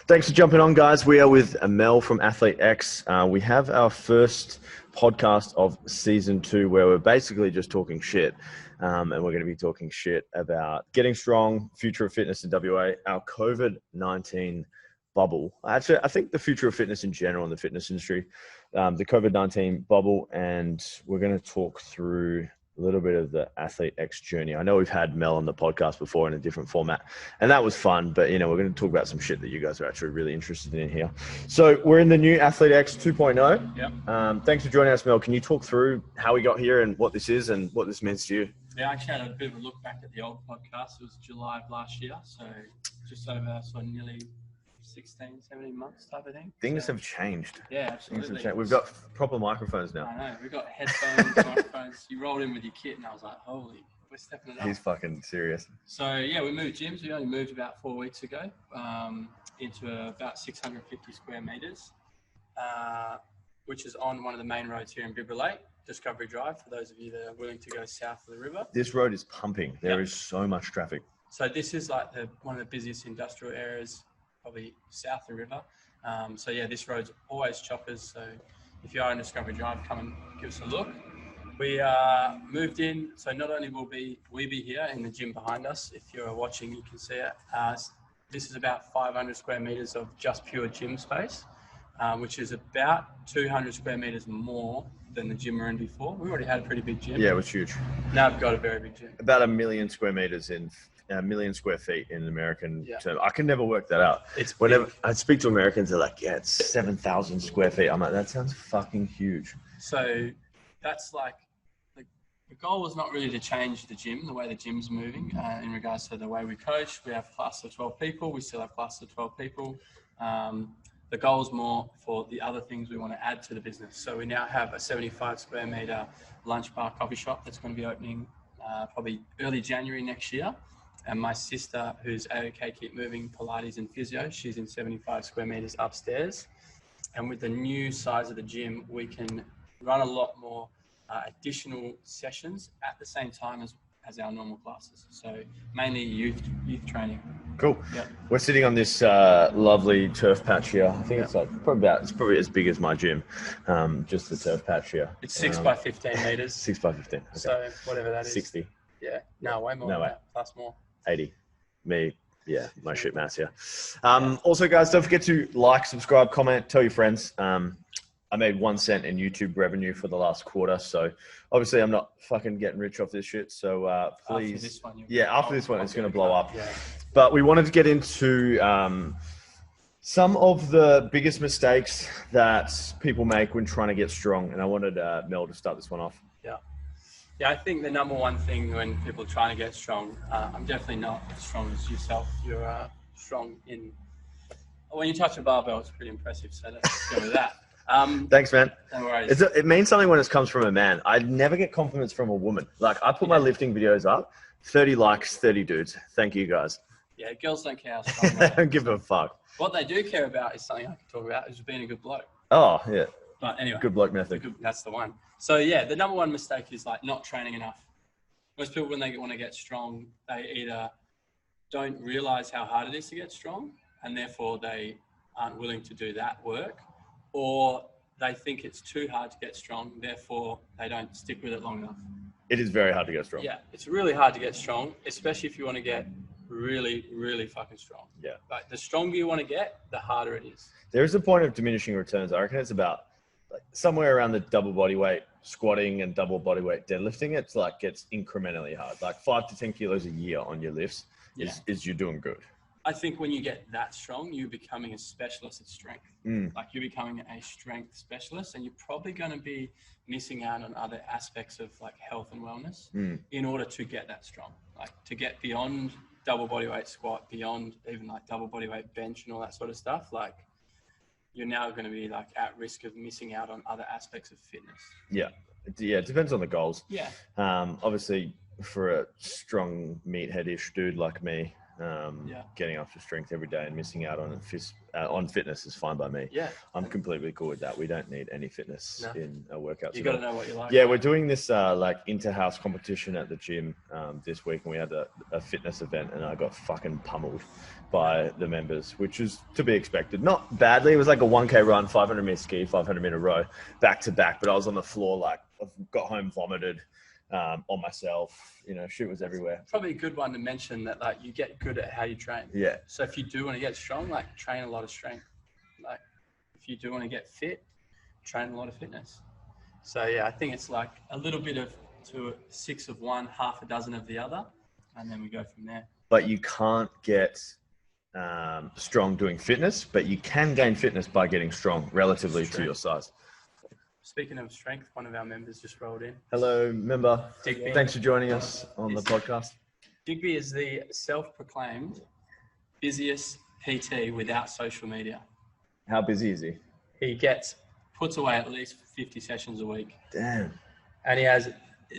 Thanks for jumping on, guys. We are with Mel from Athlete X. We have our first podcast of season 2 where we're basically just talking shit. And we're going to be talking shit about getting strong, future of fitness in WA, our COVID-19 bubble. Actually, I think the future of fitness in general in the fitness industry, the COVID-19 bubble, and we're going to talk through a little bit of the Athlete X journey. I know we've had Mel on the podcast before in a different format, and that was fun, but we're going to talk about some shit that you guys are actually really interested in here. So we're in the new Athlete AX2.0. Yep. Thanks for joining us, Mel. Can you talk through how we got here and what this is and what this means to you? Yeah, I actually had a bit of a look back at the old podcast. It was July of last year, so just over nearly 16, 17 months type of thing. Things have changed. Yeah, absolutely. We've got proper microphones now. I know. We've got headphones, microphones. You rolled in with your kit, and I was like, holy, we're stepping it up. He's fucking serious. So, yeah, we moved gyms. We only moved about 4 weeks ago into about 650 square metres, which is on one of the main roads here in Bibralate, Discovery Drive, for those of you that are willing to go south of the river. This road is pumping. There is so much traffic. So this is like one of the busiest industrial areas, probably south of the river. So yeah, this road's always choppers. So if you are in Discovery Drive, come and give us a look. We moved in, so not only will we be here in the gym behind us. If you're watching, you can see it. This is about 500 square meters of just pure gym space, which is about 200 square meters more than the gym we're in before. We already had a pretty big gym. Yeah, it was huge. Now we've got a very big gym. About 1 million square meters in 1 million square feet in American term. I can never work that out. It's whenever big. I speak to Americans, they're like, yeah, it's 7,000 square feet. I'm like, that sounds fucking huge. So that's like, the goal was not really to change the gym, the way the gym's moving in regards to the way we coach. We have class of 12 people. We still have class of 12 people. The goal is more for the other things we want to add to the business. So we now have a 75 square meter lunch bar coffee shop that's going to be opening probably early January next year. And my sister, who's AOK Keep Moving Pilates and Physio, she's in 75 square meters upstairs. And with the new size of the gym, we can run a lot more additional sessions at the same time as our normal classes. So mainly youth training. Cool. Yep. We're sitting on this lovely turf patch here. I think it's probably as big as my gym, just the turf patch here. It's 6 by 15 meters. 6 by 15. Okay. So whatever that is. 60. Yeah. No, way more. No way. That, plus more. 80. Me. Yeah, my shit maths here. Also, guys, don't forget to like, subscribe, comment, tell your friends. I made 1 cent in YouTube revenue for the last quarter, so obviously I'm not fucking getting rich off this shit. So please, After this one, after this one, it's going to blow up. Yeah. But we wanted to get into some of the biggest mistakes that people make when trying to get strong, and I wanted Mel to start this one off. Yeah, I think the number one thing when people are trying to get strong, I'm definitely not as strong as yourself. You're strong in, when you touch a barbell, it's pretty impressive. So let's go with that. Thanks, man. No worries. It means something when it comes from a man. I never get compliments from a woman. Like, I put my lifting videos up, 30 likes, 30 dudes. Thank you, guys. Yeah, girls don't care how strong they I don't give a fuck. What they do care about is something I can talk about, is being a good bloke. Oh, yeah. But anyway. Good bloke method. That's the one. So yeah, the number one mistake is like not training enough. Most people, when they want to get strong, they either don't realize how hard it is to get strong, and therefore they aren't willing to do that work, or they think it's too hard to get strong, therefore they don't stick with it long enough. It is very hard to get strong. Yeah, it's really hard to get strong, especially if you want to get really, really fucking strong. Yeah. Like, the stronger you want to get, the harder it is. There is a point of diminishing returns. I reckon it's about somewhere around the double body weight squatting and double body weight deadlifting. It's like gets incrementally hard. Like 5 to 10 kilos a year on your lifts is you're doing good. I think when you get that strong, you're becoming a specialist at strength. Like, you're becoming a strength specialist, and you're probably going to be missing out on other aspects of like health and wellness in order to get that strong. Like, to get beyond double body weight squat, beyond even like double body weight bench and all that sort of stuff. Like, you're now going to be like at risk of missing out on other aspects of fitness. Yeah. Yeah. It depends on the goals. Yeah. Obviously for a strong meathead-ish dude like me, Getting after strength every day and missing out on fitness is fine by me. Yeah. I'm completely cool with that. We don't need any fitness in our workouts. You got to know what you like. Yeah, we're doing this like inter-house competition at the gym this week, and we had a fitness event, and I got fucking pummeled by the members, which is to be expected. Not badly. It was like a 1K run, 500 meter ski, 500 meter row, back to back. But I was on the floor, like, I got home vomited on myself. You know, shit was everywhere. Probably a good one to mention that, like, you get good at how you train. Yeah. So if you do want to get strong, like, train a lot of strength. Like, if you do want to get fit, train a lot of fitness. So yeah, I think it's like a little bit of 6 of one, half a dozen of the other, and then we go from there. But you can't get strong doing fitness, but you can gain fitness by getting strong relatively to your size. Speaking of strength, one of our members just rolled in. Hello, member. Digby. Thanks for joining us on the podcast. Digby is the self-proclaimed busiest PT without social media. How busy is he? He puts away at least 50 sessions a week. Damn. And he has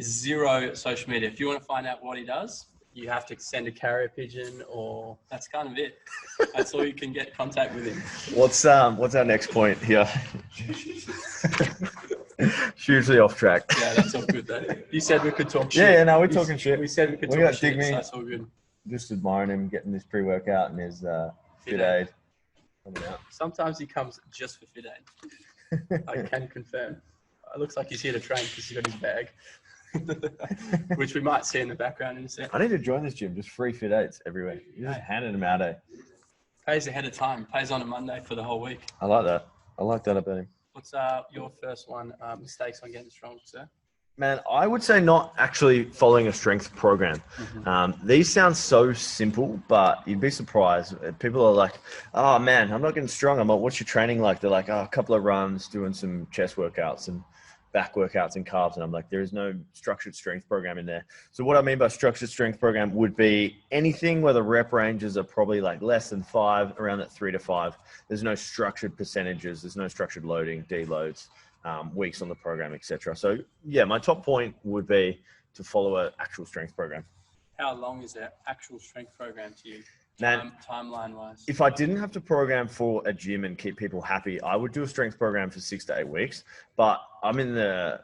0 social media. If you want to find out what he does, you have to send a carrier pigeon, or that's kind of it. That's all you can get contact with him. What's our next point here? Hugely off track. Yeah, that's all good though. You said we could talk shit. Yeah, no, we're talking shit. We said we could talk shit, Digby, so that's all good. Just admiring him getting his pre-workout and his fit aid coming out. Sometimes he comes just for fit aid. I can confirm. It looks like he's here to train because he's got his bag. Which we might see in the background in a second. I need to join this gym. Just free fit aids everywhere. You're just handing them out, eh? Pays ahead of time. Pays on a Monday for the whole week. I like that. I like that about him. What's your first one? Mistakes on getting strong, sir? Man, I would say not actually following a strength program. Mm-hmm. These sound so simple, but you'd be surprised. People are like, oh man, I'm not getting strong. I'm like, what's your training like? They're like, oh, a couple of runs, doing some chest workouts and back workouts and calves. And I'm like, there is no structured strength program in there. So what I mean by structured strength program would be anything where the rep ranges are probably like less than 5, around that 3 to 5. There's no structured percentages. There's no structured loading, deloads, weeks on the program, etc. So yeah, my top point would be to follow an actual strength program. How long is that actual strength program to you? Timeline wise, if I didn't have to program for a gym and keep people happy, I would do a strength program for 6 to 8 weeks. But I'm in the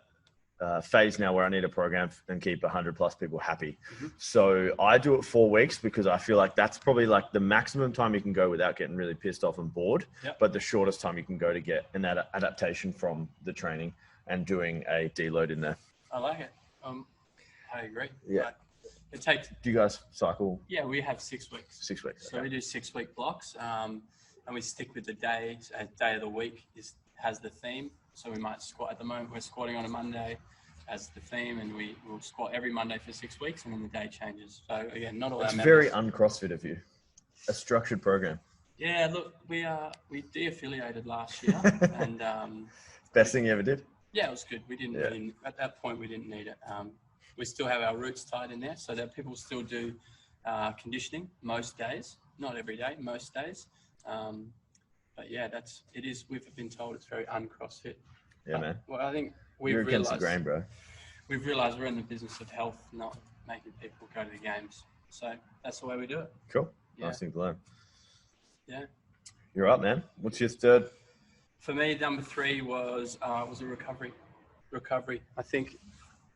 phase now where I need a program and keep 100 plus people happy. Mm-hmm. So I do it 4 weeks because I feel like that's probably like the maximum time you can go without getting really pissed off and bored. Yep. But the shortest time you can go to get an adaptation from the training and doing a deload in there. I like it. I agree. Yeah. It takes. Do you guys cycle? Yeah, we have 6 weeks. 6 weeks. So we do 6-week blocks, and we stick with the day. A day of the week has the theme. So we might squat. At the moment, we're squatting on a Monday as the theme, and we'll squat every Monday for 6 weeks, and then the day changes. So again, not all that. It's very un-CrossFit of you. A structured program. Yeah, look, we de-affiliated last year, and best thing you ever did. Yeah, it was good. We didn't really, at that point we didn't need it. We still have our roots tied in there, so that people still do conditioning most days, not every day, most days. But yeah, it is. We've been told it's very un-CrossFit. Yeah, man. Well, I think you're against the grain, bro. We've realised we're in the business of health, not making people go to the games. So that's the way we do it. Cool. Yeah. Nice thing to learn. Yeah. You're up, man. What's your third? For me, number 3 was a recovery. Recovery. I think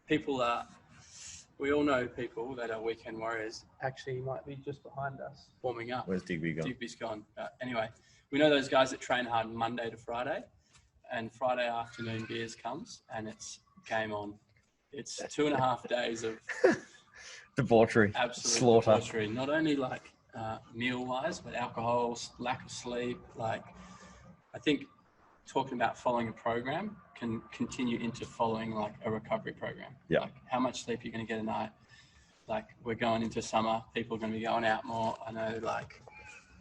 people we all know people that are weekend warriors. Actually, might be just behind us, warming up. Where's Digby gone? Digby's gone. Anyway, we know those guys that train hard Monday to Friday, and Friday afternoon beers comes, and it's game on. It's 2.5 days of debauchery, absolute slaughter. Debauchery. Not only like meal-wise, but alcohol, lack of sleep. Like, I think talking about following a program can continue into following like a recovery program. Yeah. Like how much sleep you're going to get a night. Like we're going into summer, people are going to be going out more. I know like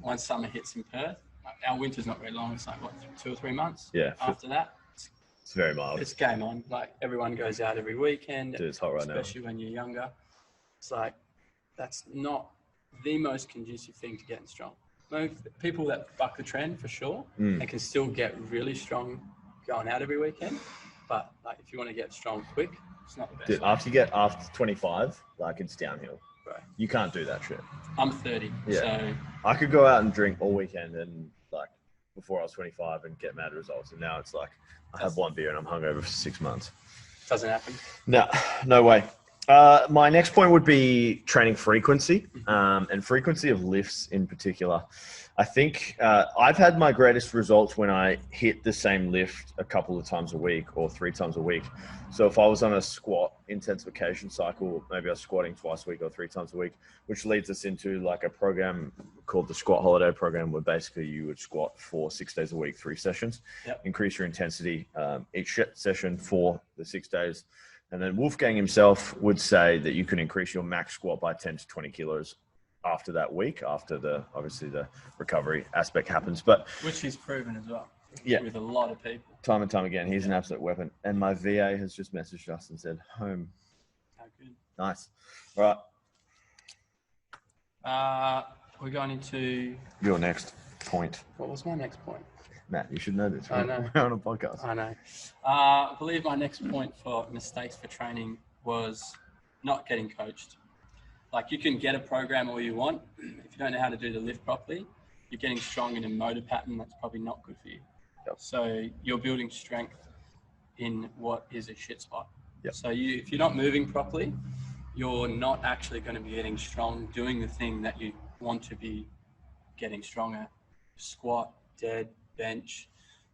once summer hits in Perth, like, our winter's not very long. It's like what, 2 or 3 months? Yeah. After that, it's very mild. It's game on. Like everyone goes out every weekend. Dude, it's hot right now. Especially when you're younger. It's like, that's not the most conducive thing to getting strong. People that buck the trend for sure, and can still get really strong going out every weekend. But like, if you want to get strong quick, it's not the best. Dude, after 25, like it's downhill. bro. You can't do that shit. I'm 30, so I could go out and drink all weekend and like before I was 25 and get mad results, and now it's like I have one beer and I'm hungover for 6 months. Doesn't happen. No way. My next point would be training frequency, and frequency of lifts in particular. I think I've had my greatest results when I hit the same lift a couple of times a week or 3 times a week. So if I was on a squat intensification cycle, maybe I was squatting twice a week or 3 times a week, which leads us into like a program called the Squat Holiday program, where basically you would squat for 6 days a week, 3 sessions, increase your intensity each session for the 6 days. And then Wolfgang himself would say that you can increase your max squat by 10 to 20 kilos after that week, after obviously the recovery aspect happens. But which he's proven as well. Yeah. With a lot of people. Time and time again, he's an absolute weapon. And my VA has just messaged us and said, home. How good. Nice. All right. We're going into... your next point. What was my next point? Matt, you should know this. I know. We're on a podcast. I know. I believe my next point for mistakes for training was not getting coached. Like, you can get a program all you want. If you don't know how to do the lift properly, you're getting strong in a motor pattern that's probably not good for you. Yep. So you're building strength in what is a shit spot. Yep. So if you're not moving properly, you're not actually going to be getting strong doing the thing that you want to be getting strong at. Squat, dead, bench,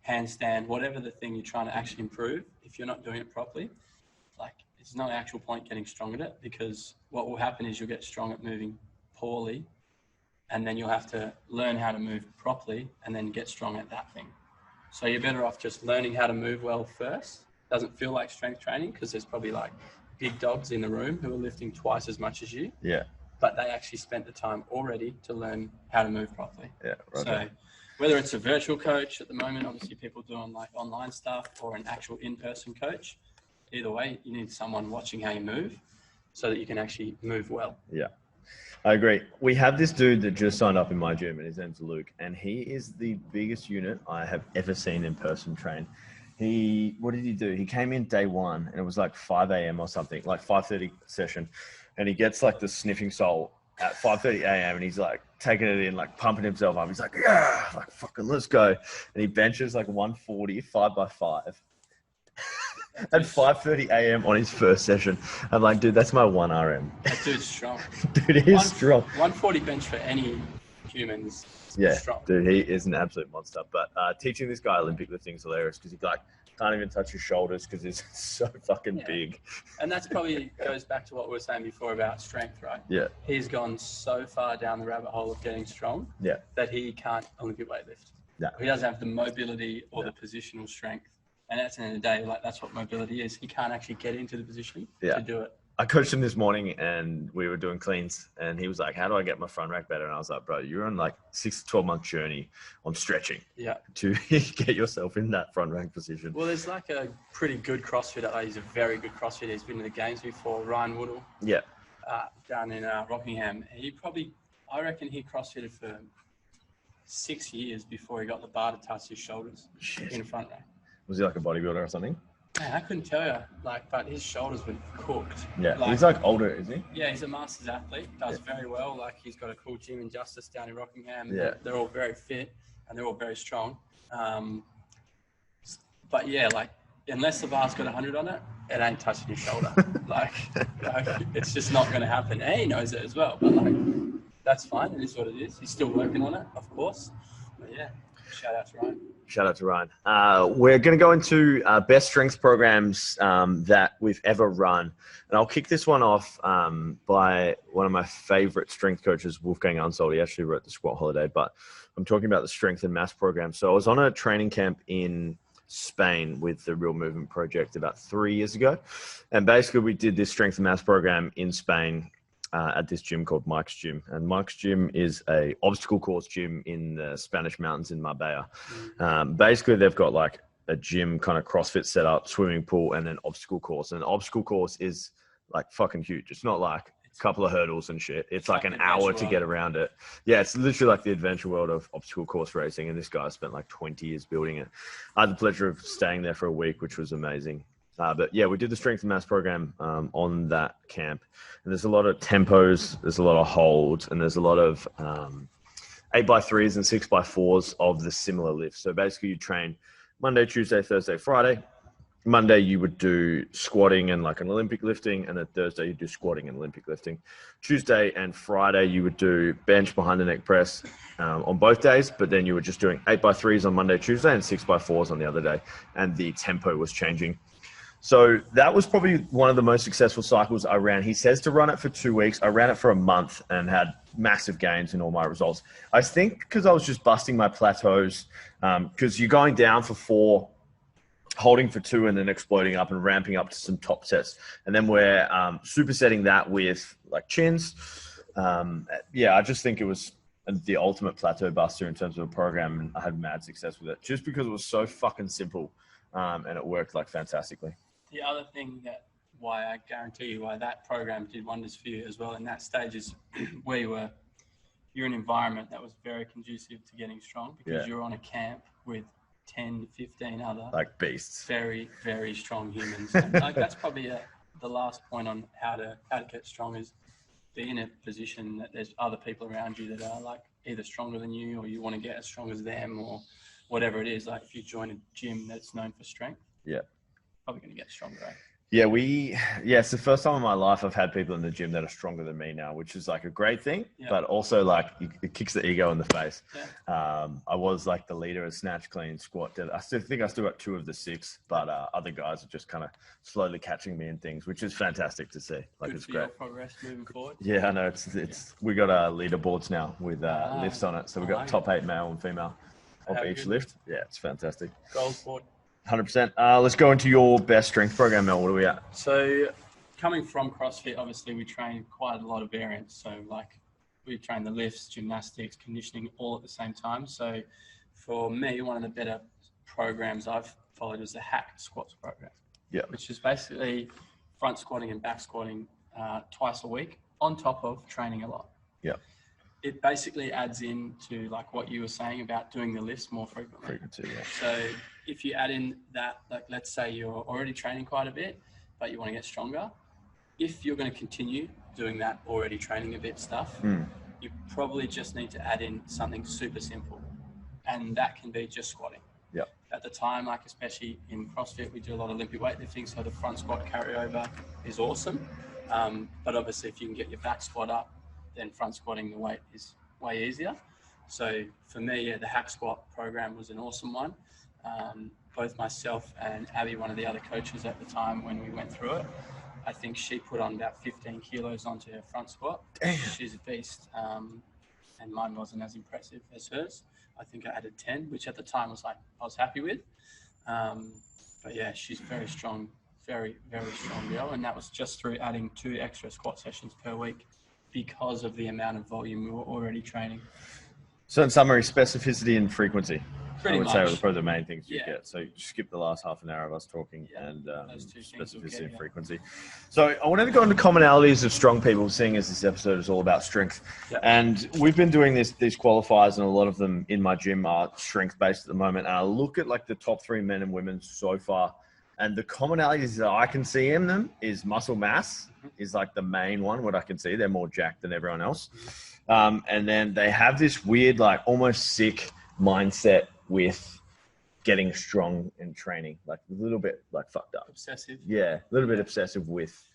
handstand, whatever the thing you're trying to actually improve. If you're not doing it properly, like, it's no actual point getting strong at it, because what will happen is you'll get strong at moving poorly, and then you'll have to learn how to move properly and then get strong at that thing. So you're better off just learning how to move well first. Doesn't feel like strength training because there's probably like big dogs in the room who are lifting twice as much as you. Yeah. But they actually spent the time already to learn how to move properly. Yeah. Right. So whether it's a virtual coach at the moment, obviously people doing like online stuff, or an actual in-person coach, either way, you need someone watching how you move so that you can actually move well. Yeah, I agree. We have this dude that just signed up in my gym, and his name's Luke, and he is the biggest unit I have ever seen in person train. What did he do? He came in day one, and it was like 5 a.m. or something, like 5:30 session, and he gets like the sniffing soul at 5:30 a.m. and he's like taking it in, like pumping himself up. He's like, yeah, like fucking let's go. And he benches like 140, 5x5. At 5:30 a.m. on his first session. I'm like, dude, that's my 1 RM. That dude's strong. Dude, he's strong. 140 bench for any humans. Yeah, strong. Dude, he is an absolute monster. But teaching this guy Olympic lifting is hilarious because he like can't even touch his shoulders because he's so fucking big. And that's probably goes back to what we were saying before about strength, right? Yeah. He's gone so far down the rabbit hole of getting strong that he can't Olympic weightlift. Yeah. He doesn't have the mobility or the positional strength. And at the end of the day, like, that's what mobility is. He can't actually get into the position to do it. I coached him this morning and we were doing cleans and he was like, how do I get my front rack better? And I was like, bro, you're on like 6 to 12 month journey on stretching to get yourself in that front rack position. Well, there's like a pretty good CrossFitter. He's a very good CrossFitter. He's been to the games before, Ryan Woodall. Yeah. Down in Rockingham. I reckon he CrossFitted for 6 years before he got the bar to touch his shoulders in front rack. Was he like a bodybuilder or something? Man, I couldn't tell you, but his shoulders were cooked. Yeah, he's like older, isn't he? Yeah, he's a masters athlete, does very well. Like, he's got a cool gym in Justice down in Rockingham. Yeah. They're all very fit and they're all very strong. But yeah, like, unless the bar's got 100 on it, it ain't touching your shoulder. like, it's just not going to happen. And he knows it as well, but like, that's fine. It is what it is. He's still working on it, of course. But yeah, shout out to Ryan. Shout out to Ryan. We're going to go into best strength programs that we've ever run. And I'll kick this one off by one of my favorite strength coaches, Wolfgang Unsold. He actually wrote the Squat Holiday, but I'm talking about the strength and mass program. So I was on a training camp in Spain with the Real Movement Project about 3 years ago. And basically we did this strength and mass program in Spain at this gym called Mike's Gym. And Mike's Gym is a obstacle course gym in the Spanish mountains in Marbella. Basically, they've got like a gym kind of CrossFit setup, swimming pool, and an obstacle course. And an obstacle course is like fucking huge. It's not like a couple of hurdles and shit. It's like an hour to get around it. Yeah, it's literally like the adventure world of obstacle course racing. And this guy spent like 20 years building it. I had the pleasure of staying there for a week, which was amazing. But yeah, we did the strength and mass program on that camp, and there's a lot of tempos, there's a lot of holds, and there's a lot of 8x3s and 6x4s of the similar lifts. So basically, you train Monday, Tuesday, Thursday, Friday. Monday you would do squatting and like an Olympic lifting, and then Thursday you do squatting and Olympic lifting. Tuesday and Friday you would do bench behind the neck press on both days, but then you were just doing 8x3s on Monday, Tuesday, and 6x4s on the other day, and the tempo was changing. So that was probably one of the most successful cycles I ran. He says to run it for 2 weeks. I ran it for a month and had massive gains in all my results. I think because I was just busting my plateaus, because you're going down for 4, holding for 2, and then exploding up and ramping up to some top sets. And then we're supersetting that with like chins. Yeah, I just think it was the ultimate plateau buster in terms of a program, and I had mad success with it just because it was so fucking simple, and it worked like fantastically. The other thing why I guarantee you why that program did wonders for you as well in that stage is where you're in an environment that was very conducive to getting strong, because you're on a camp with 10, 15 other like beasts, very, very strong humans. And like that's probably the last point on how to get strong, is be in a position that there's other people around you that are like either stronger than you, or you want to get as strong as them, or whatever it is. Like if you join a gym that's known for strength, probably going to get stronger. Right? Yeah, it's the first time in my life I've had people in the gym that are stronger than me now, which is like a great thing, but also like it kicks the ego in the face. I was like the leader of snatch, clean, squat. I still think I still got 2 of the 6, but other guys are just kind of slowly catching me in things, which is fantastic to see. Like Good it's for great. Your progress moving forward. Yeah, I know it's we got leaderboards now with lifts on it, so we got top 8 male and female of each lift. Yeah, it's fantastic. Gold board. 100%. Let's go into your best strength program, Mel. What are we at? So coming from CrossFit, obviously we train quite a lot of variants. So like we train the lifts, gymnastics, conditioning all at the same time. So for me, one of the better programs I've followed is the hack squats program. Yeah. Which is basically front squatting and back squatting twice a week on top of training a lot. Yeah. It basically adds into like what you were saying about doing the lifts more frequently. So if you add in that, like let's say you're already training quite a bit, but you want to get stronger. If you're going to continue doing that already training a bit stuff, you probably just need to add in something super simple. And that can be just squatting. Yeah. At the time, like especially in CrossFit, we do a lot of Olympic weightlifting, so the front squat carryover is awesome. But obviously if you can get your back squat up, then front squatting the weight is way easier. So for me, the hack squat program was an awesome one. Both myself and Abby, one of the other coaches at the time when we went through it, I think she put on about 15 kilos onto her front squat. Damn. She's a beast. And mine wasn't as impressive as hers. I think I added 10, which at the time was like, I was happy with. But yeah, she's very strong, very, very strong girl. And that was just through adding 2 extra squat sessions per week, because of the amount of volume we were already training. So in summary, specificity and frequency. Pretty I would much. say were probably the main things you get. So you skip the last half an hour of us talking and specificity and frequency. So I wanted to go into commonalities of strong people, seeing as this episode is all about strength. And we've been doing these qualifiers, and a lot of them in my gym are strength based at the moment. And I look at like the top 3 men and women so far, and the commonalities that I can see in them is muscle mass is like the main one, what I can see. They're more jacked than everyone else. And then they have this weird, like almost sick mindset with getting strong and training, like a little bit like fucked up. Obsessive. Yeah, a little bit obsessive with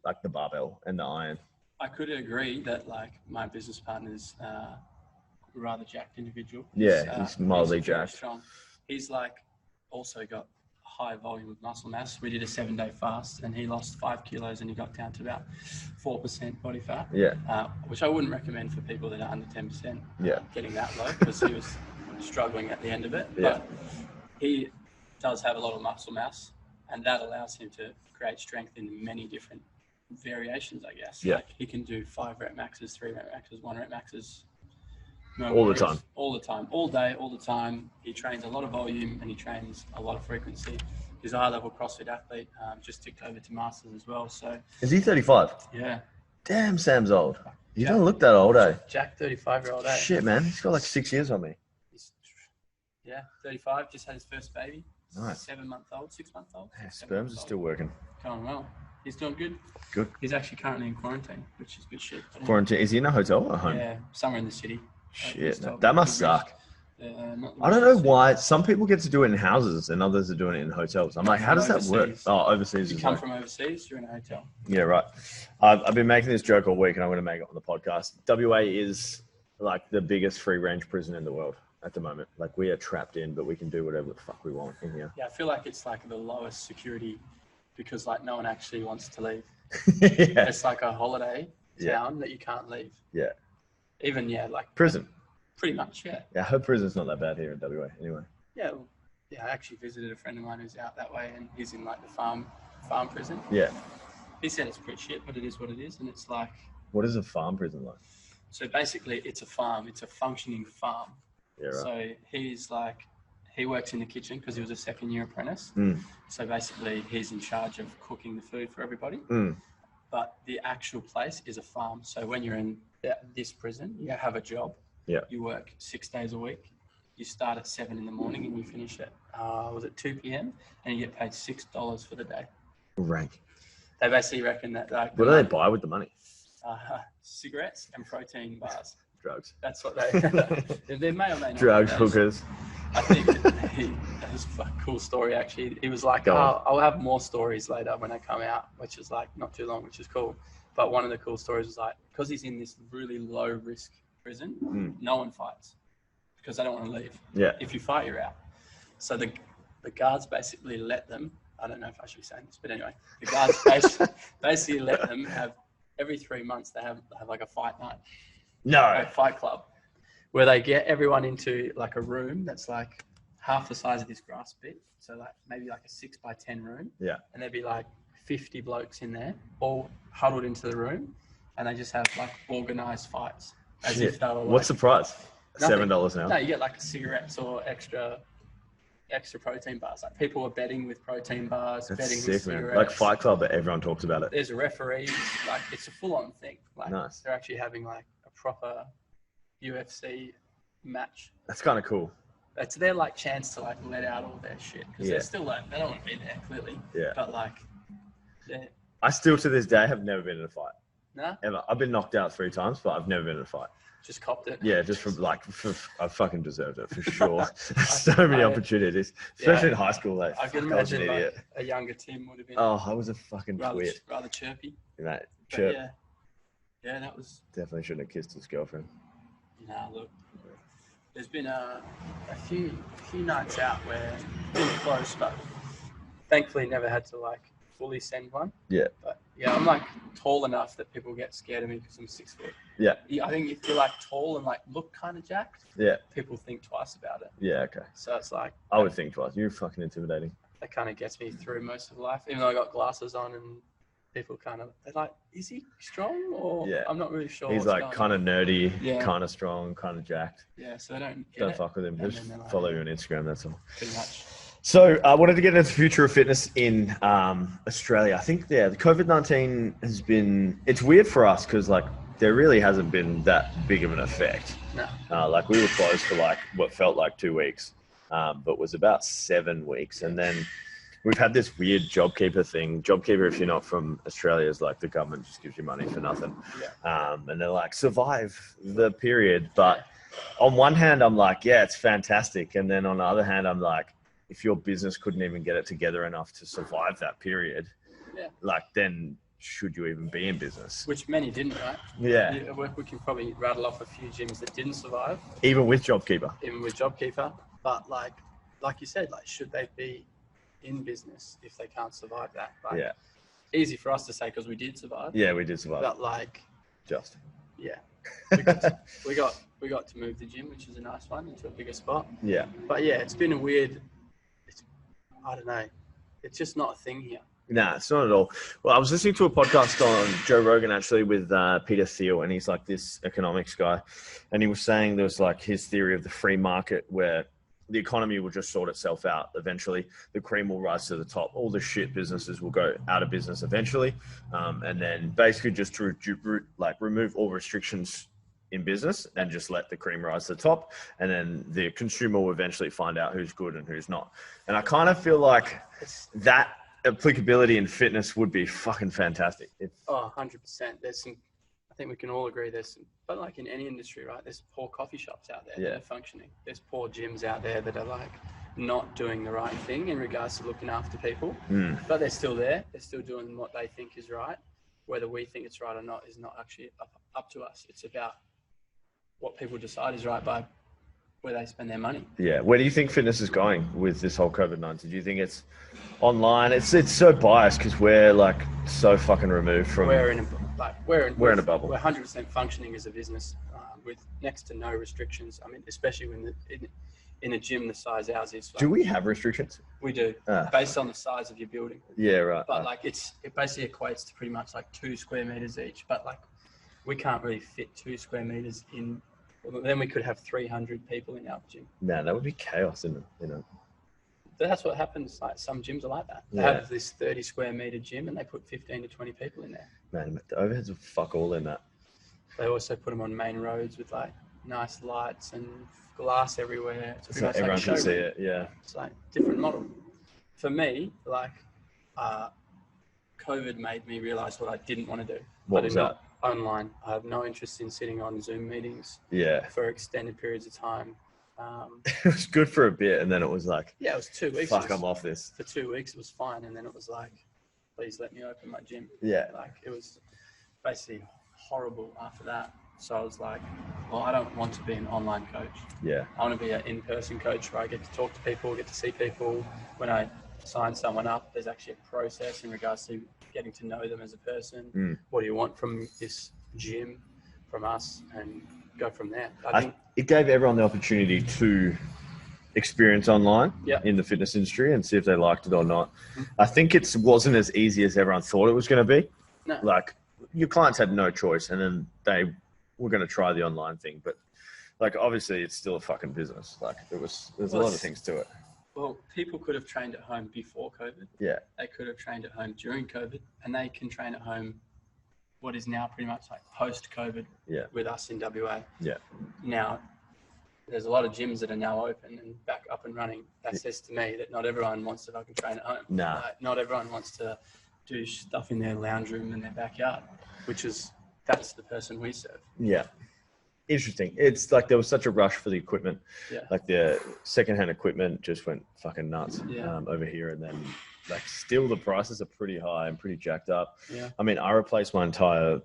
like the barbell and the iron. I could agree that like my business partner's a rather jacked individual. Yeah, he's mildly jacked. Strong. He's like also got high volume of muscle mass. We did a 7-day fast and he lost 5 kilos and he got down to about 4% body fat. Yeah. Which I wouldn't recommend for people that are under 10%. Yeah. Getting that low, because he was struggling at the end of it. Yeah. But he does have a lot of muscle mass, and that allows him to create strength in many different variations, I guess. Yeah. Like he can do 5 rep maxes, 3 rep maxes, 1 rep maxes. All the time. All the time. All day, all the time. He trains a lot of volume and he trains a lot of frequency. He's a high-level CrossFit athlete. Just ticked over to Masters as well. So is he 35? Yeah. Damn, Sam's old. You don't look that old, eh? Jack, 35-year-old, eh? Shit, man. He's got like 6 years on me. Yeah, 35. Just had his first baby. Nice. 7-month-old, 6-month-old. Yeah, sperms are still working. Going well. He's doing good. Good. He's actually currently in quarantine, which is a bit shit. Quarantine? Is he in a hotel or home? Yeah, somewhere in the city. Shit, that must suck. Not the I don't know richest why. city. Some people get to do it in houses and others are doing it in hotels. I'm like, how does that work? Overseas. Oh, overseas. You is come like, from overseas, you're in a hotel. yeah, right. I've been making this joke all week and I'm going to make it on the podcast. WA is like the biggest free range prison in the world at the moment. Like we are trapped in, but we can do whatever the fuck we want in here. Yeah, I feel like it's like the lowest security because like no one actually wants to leave. Yeah. It's like a holiday town that you can't leave. Yeah. Even, like... Prison. Pretty much, yeah. Yeah, I hope prison's not that bad here in WA anyway. Yeah, I actually visited a friend of mine who's out that way and he's in like the farm prison. Yeah. He said it's pretty shit, but it is what it is. And it's like... What is a farm prison like? So basically it's a farm. It's a functioning farm. Yeah, right. So he's like... He works in the kitchen because he was a second-year apprentice. So basically he's in charge of cooking the food for everybody. But the actual place is a farm. So when you're in this prison, you have a job. Yeah. You work 6 days a week. You start at 7 in the morning and you finish at, 2 p.m. and you get paid $6 for the day. Rank. They basically reckon that... What do they buy with the money? Cigarettes and protein bars. Drugs. That's what they... They may or may not. Drugs, hookers. I think that was a cool story, actually. He was like, I'll have more stories later when I come out, which is like not too long, which is cool. But one of the cool stories was like, because he's in this really low risk prison, no one fights because they don't want to leave. Yeah. If you fight, you're out. So the guards basically let them, I don't know if I should be saying this, but anyway, the guards basically let them have, every 3 months, they have like a fight night. No. A fight club. Where they get everyone into like a room that's like half the size of this grass pit. So like maybe like a 6x10 room. Yeah. And there'd be like 50 blokes in there, all huddled into the room. And they just have like organized fights. As if they were like, what's the price? nothing. $7 now? No, you get like cigarettes or extra protein bars. Like people are betting with protein bars, That's betting sick, with man. cigarettes. Like Fight Club, but everyone talks about it. There's a referee. Like it's a full-on thing. Like Nice. They're actually having like a proper UFC match. That's kind of cool. It's their like chance to like let out all their shit because they're still like they don't want to be there clearly. Yeah. But like, I still to this day have never been in a fight. Nah. Ever. I've been knocked out 3 times, but I've never been in a fight. Just copped it. Yeah, just from like, I fucking deserved it for sure. So many opportunities, especially in high school. Like, I can imagine like a younger Tim would have been. Oh, I was a fucking twit. Rather chirpy. Mate, chirp. Yeah, that was. Definitely shouldn't have kissed his girlfriend. Nah, look. There's been a few nights out where been close, but thankfully never had to like fully send one. Yeah. But yeah, I'm like tall enough that people get scared of me because I'm 6 foot. Yeah. I think if you're like tall and like look kind of jacked, people think twice about it. Yeah. Okay. So it's like I would think twice. You're fucking intimidating. That kind of gets me through most of life, even though I got glasses on and people kind of they're like, is he strong or I'm not really sure. He's like kind of nerdy, kind of strong, kind of jacked. Yeah. So they don't fuck with him. Just follow you on Instagram. That's all. Pretty much. So I wanted to get into the future of fitness in Australia. I think the COVID-19 has been, it's weird for us because like there really hasn't been that big of an effect. No. Like we were closed for like what felt like 2 weeks, but was about 7 weeks. And then we've had this weird JobKeeper thing. JobKeeper, if you're not from Australia, is like the government just gives you money for nothing. And they're like, survive the period. But on one hand, I'm like, yeah, it's fantastic. And then on the other hand, I'm like, if your business couldn't even get it together enough to survive that period, like then should you even be in business? Which many didn't, right? Yeah. We can probably rattle off a few gyms that didn't survive. Even with JobKeeper. But like you said, like should they be in business if they can't survive that? Like, easy for us to say because we did survive. Yeah, we did survive. But like, we got to move the gym, which is a nice one, into a bigger spot. Yeah. But yeah, it's been a weird. I don't know. It's just not a thing here. Nah, it's not at all. Well, I was listening to a podcast on Joe Rogan actually with Peter Thiel, and he's like this economics guy, and he was saying there was like his theory of the free market where the economy will just sort itself out eventually. The cream will rise to the top. All the shit businesses will go out of business eventually, and then basically just to remove all restrictions in business and just let the cream rise to the top. And then the consumer will eventually find out who's good and who's not. And I kind of feel like that applicability in fitness would be fucking fantastic. 100%. There's some, I think we can all agree there's some, but like in any industry, right? There's poor coffee shops out there that are functioning. There's poor gyms out there that are like not doing the right thing in regards to looking after people, but they're still there. They're still doing what they think is right. Whether we think it's right or not is not actually up to us. It's about what people decide is right by where they spend their money. Yeah. Where do you think fitness is going with this whole COVID-19? Do you think it's online? It's so biased because we're like so fucking removed from. We're in a bubble. We're 100% functioning as a business with next to no restrictions. I mean, especially when in a gym the size ours is. Do we have restrictions? We do, based on the size of your building. Yeah, right. But like it basically equates to pretty much like 2 square meters each. But like we can't really fit 2 square meters in. Well, then we could have 300 people in our gym. Man, that would be chaos, you know. That's what happens. Like some gyms are like that. They have this 30 square meter gym and they put 15 to 20 people in there. Man, the overheads would fuck all in that. They also put them on main roads with like nice lights and glass everywhere. So everyone can see it. Yeah. It's like different model. For me, like COVID made me realize what I didn't want to do. What was that? Online. I have no interest in sitting on Zoom meetings. Yeah. For extended periods of time. It was good for a bit, and then it was like, it was 2 weeks. Fuck, I'm off this. For 2 weeks, it was fine, and then it was like, please let me open my gym. Yeah. Like it was basically horrible after that. So I was like, well, I don't want to be an online coach. Yeah. I want to be an in-person coach where I get to talk to people, get to see people. When I sign someone up, there's actually a process in regards to getting to know them as a person. What do you want from this gym, from us, and go from there. I think it gave everyone the opportunity to experience online in the fitness industry and see if they liked it or not. I think it wasn't as easy as everyone thought it was going to be. No. Like your clients had no choice, and then they were going to try the online thing, but like obviously it's still a fucking business. Like there's a lot of things to it. Well, people could have trained at home before COVID. Yeah. They could have trained at home during COVID, and they can train at home what is now pretty much like post-COVID with us in WA. Yeah. Now, there's a lot of gyms that are now open and back up and running. That says to me that not everyone wants to fucking train at home. Nah. Like, not everyone wants to do stuff in their lounge room in their backyard, that's the person we serve. Yeah. Interesting. It's like there was such a rush for the equipment. Yeah. Like the secondhand equipment just went fucking nuts over here, and then like still the prices are pretty high and pretty jacked up. Yeah. I mean, I replaced my entire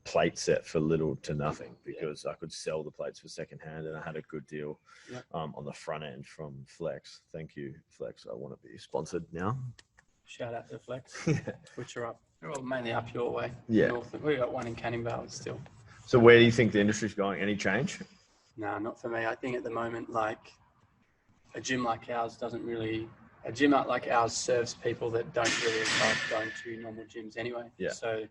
plate set for little to nothing because I could sell the plates for secondhand, and I had a good deal on the front end from Flex. Thank you, Flex. I want to be sponsored now. Shout out to Flex, which are up. They're all mainly up your way. Yeah. We got one in Canning Vale still. So where do you think the industry's going? Any change? No, not for me. I think at the moment, like a gym like ours serves people that don't really like going to normal gyms anyway. Yeah. So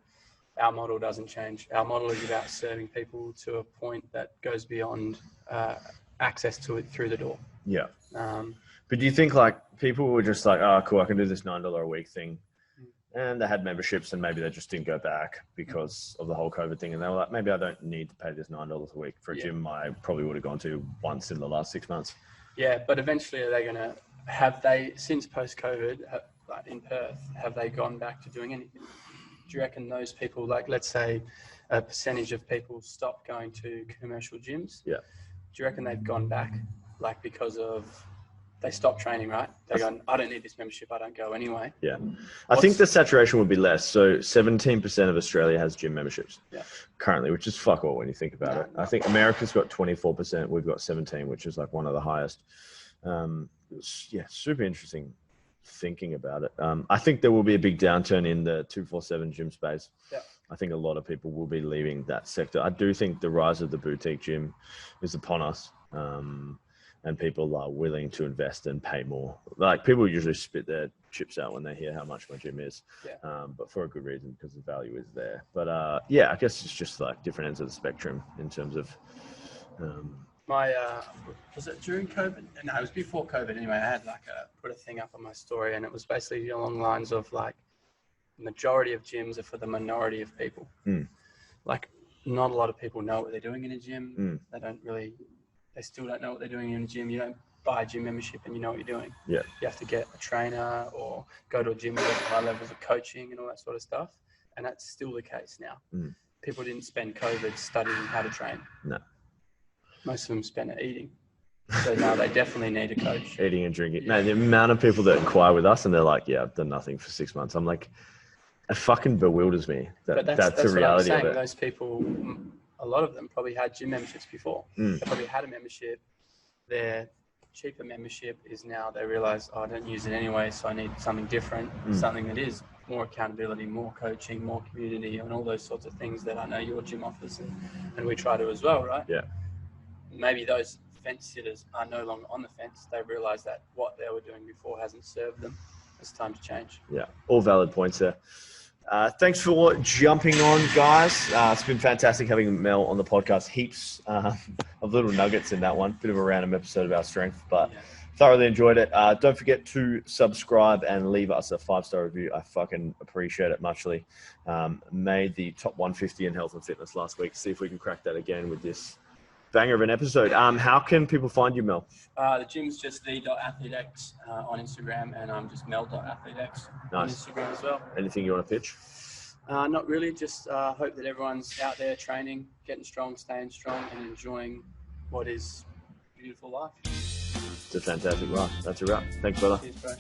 our model doesn't change. Our model is about serving people to a point that goes beyond access to it through the door. Yeah. But do you think like people were just like, oh, cool, I can do this $9 a week thing, and they had memberships and maybe they just didn't go back because of the whole COVID thing, and they were like, maybe I don't need to pay this $9 a week for a gym I probably would have gone to once in the last 6 months. Yeah, but eventually are they going to since post-COVID, like in Perth, have they gone back to doing anything? Do you reckon those people, like let's say a percentage of people stopped going to commercial gyms? Yeah. Do you reckon they've gone back like because of they stopped training, right? They're going, I don't need this membership, I don't go anyway. Yeah. I think the saturation would be less. So 17% of Australia has gym memberships currently, which is fuck all when you think about it. I think America's got 24%, we've got 17, which is like one of the highest. Super interesting thinking about it. I think there will be a big downturn in the 247 gym space. Yeah. I think a lot of people will be leaving that sector. I do think the rise of the boutique gym is upon us. And people are willing to invest and pay more. Like people usually spit their chips out when they hear how much my gym is, but for a good reason, because the value is there. But I guess it's just like different ends of the spectrum in terms of. My was it during COVID? No, it was before COVID. Anyway, I had put a thing up on my story, and it was basically along the lines of like, majority of gyms are for the minority of people. Like not a lot of people know what they're doing in a gym. Mm. They still don't know what they're doing in a gym. You don't buy a gym membership and you know what you're doing. Yeah. You have to get a trainer or go to a gym with high levels of coaching and all that sort of stuff. And that's still the case now. Mm. People didn't spend COVID studying how to train. No. Most of them spent it eating. So now they definitely need a coach. Eating and drinking. Yeah. Man, the amount of people that inquire with us and they're like, yeah, I've done nothing for 6 months. I'm like, it fucking bewilders me. That's the reality of it. Those people, a lot of them probably had gym memberships before. Mm. They probably had a membership. Their cheaper membership is now they realize, oh, I don't use it anyway, so I need something different, something that is more accountability, more coaching, more community, and all those sorts of things that I know your gym offers, and we try to as well, right? Yeah. Maybe those fence sitters are no longer on the fence. They realize that what they were doing before hasn't served them. It's time to change. Yeah, all valid points there. Thanks for jumping on, guys. It's been fantastic having Mel on the podcast. Heaps of little nuggets in that one. Bit of a random episode of our strength, but thoroughly enjoyed it. Don't forget to subscribe and leave us a 5-star review. I fucking appreciate it muchly. Made the top 150 in health and fitness last week. See if we can crack that again with this banger of an episode. How can people find you, Mel? The gym's just the.athletex on Instagram, and I'm just mel.athletex on Instagram as well. Anything you want to pitch? Not really. Just hope that everyone's out there training, getting strong, staying strong, and enjoying what is a beautiful life. It's a fantastic life. That's a wrap. Thanks, brother. Cheers, bro.